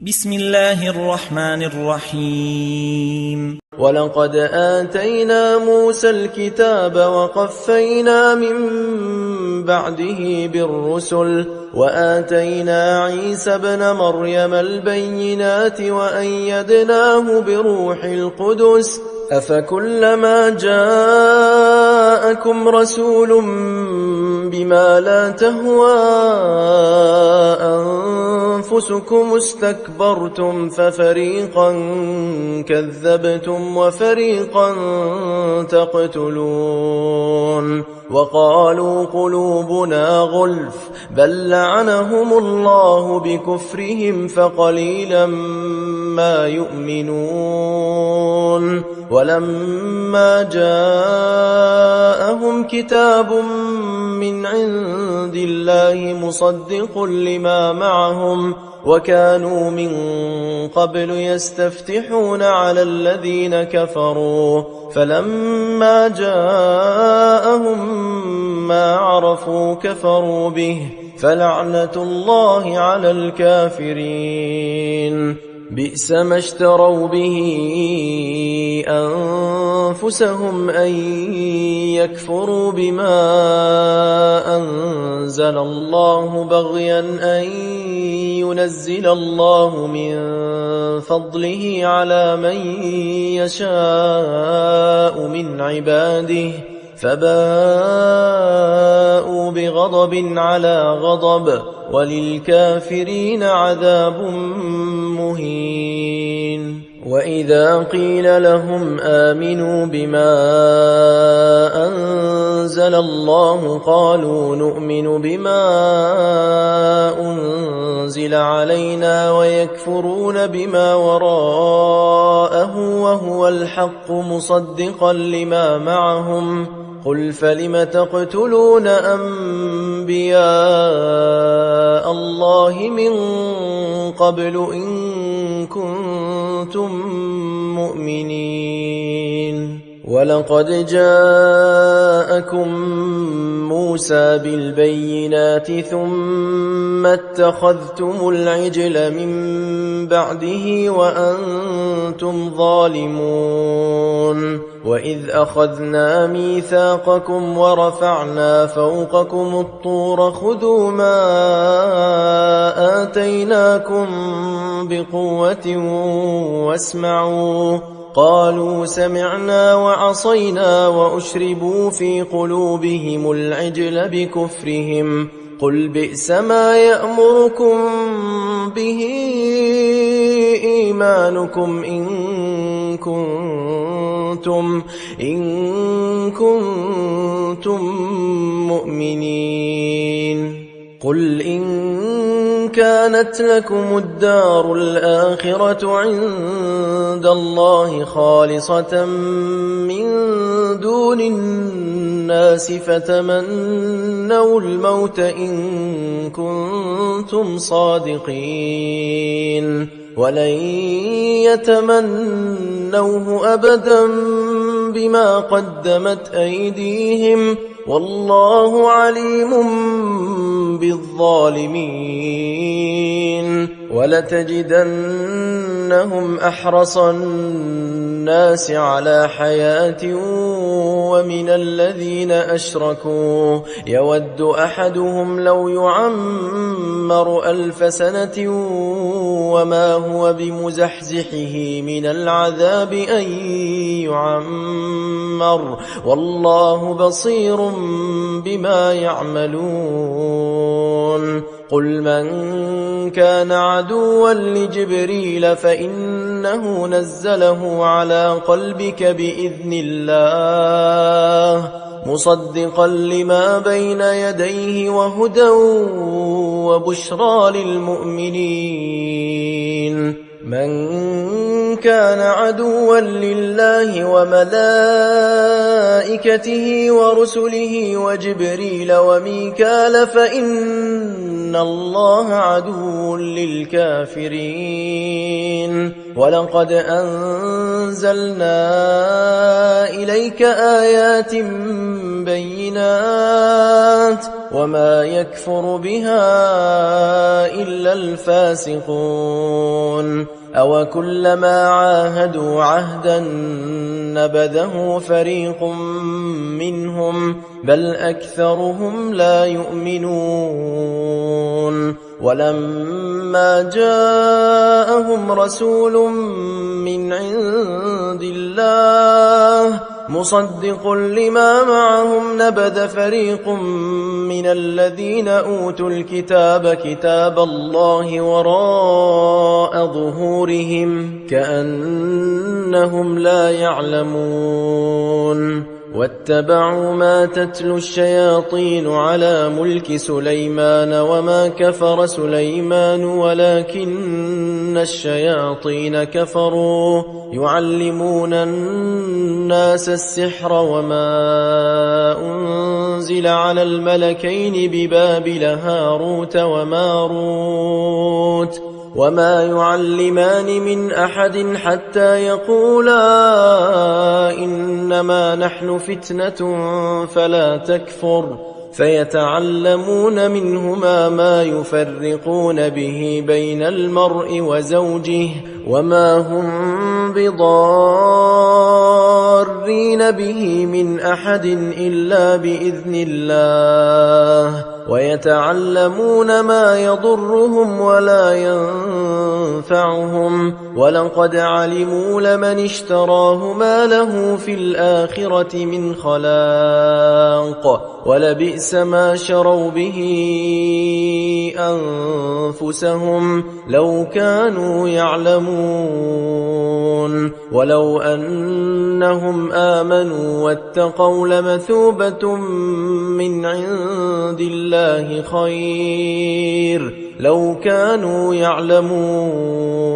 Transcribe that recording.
بسم الله الرحمن الرحيم. ولقد آتينا موسى الكتاب وقفينا من بعده بالرسل وآتينا عيسى ابن مريم البينات وأيدناه بروح القدس أفكلما جاءكم رسول بما لا تهوى أنفسكم استكبرتم ففريقا كذبتم وفريقا تقتلون وقالوا قلوبنا غلف بل لعنهم الله بكفرهم فقليلا ما يؤمنون ولما جاءهم كتاب من عند الله مصدق لما معهم وكانوا من قبل يستفتحون على الذين كفروا فلما جاءهم ما عرفوا كفروا به فلعنة الله على الكافرين بئس ما اشتروا به أنفسهم أن يكفروا بما أنزل الله بغيا أن ينزل الله من فضله على من يشاء من عباده فباءوا بغضب على غضب وللكافرين عذاب مهين وإذا قيل لهم آمنوا بما أنزل الله قالوا نؤمن بما أنزل علينا ويكفرون بما وراءه وهو الحق مصدقا لما معهم قل فلم تقتلون أنبياء الله من قبل إن كنتم مؤمنين ولقد جاءكم موسى بالبينات ثم اتخذتم العجل من بعده وأنتم ظالمون وإذ أخذنا ميثاقكم ورفعنا فوقكم الطور خذوا ما آتيناكم بقوة واسمعوا قالوا سمعنا وعصينا وأشربوا في قلوبهم العجل بكفرهم قل بئس ما يأمركم به إيمانكم إن كنتم مؤمنين قل إن كانت لكم الدار الآخرة عند الله خالصة من دون الناس فتمنوا الموت إن كنتم صادقين ولن يتمنوه أبدا بما قدمت أيديهم والله عليم بالظالمين ولتجدنهم أحرص الناس على حياة ومن الذين أشركوا يود أحدهم لو يعمر 1000 سنة وما هو بمزحزحه من العذاب أن يعمر والله بصير بما يعملون قل من كان عدوا لجبريل فإنه نزله على قلبك بإذن الله مصدقا لما بين يديه وهدى وبشرى للمؤمنين من كان عدوا لله وملائكته ورسله وجبريل وميكال فإن الله عدو للكافرين ولقد أنزلنا إليك آيات بينات وما يكفر بها إلا الفاسقون أو كلما عاهدوا عهدا نبذه فريق منهم بل أكثرهم لا يؤمنون ولما جاءهم رسول من عند الله مصدق لما معهم نبذ فريق من الذين أوتوا الكتاب كتاب الله وراء ظهورهم كأنهم لا يعلمون واتبعوا ما تتلو الشياطين على ملك سليمان وما كفر سليمان ولكن الشياطين كفروا يعلمون الناس السحر وما أنزل على الملكين ببابل هاروت وماروت وما يعلمان من أحد حتى يقولا إنما نحن فتنة فلا تكفر فيتعلمون منهما ما يفرقون به بين المرء وزوجه وما هم بضارين به من أحد إلا بإذن الله ويتعلمون ما يضرهم ولا ينفعهم ولقد علموا لمن اشتراه ما له في الآخرة من خلاق ولبئس ما شروا به أنفسهم لو كانوا يعلمون ولو أنهم آمنوا واتقوا لمثوبة من عند الله خير لو كانوا يعلمون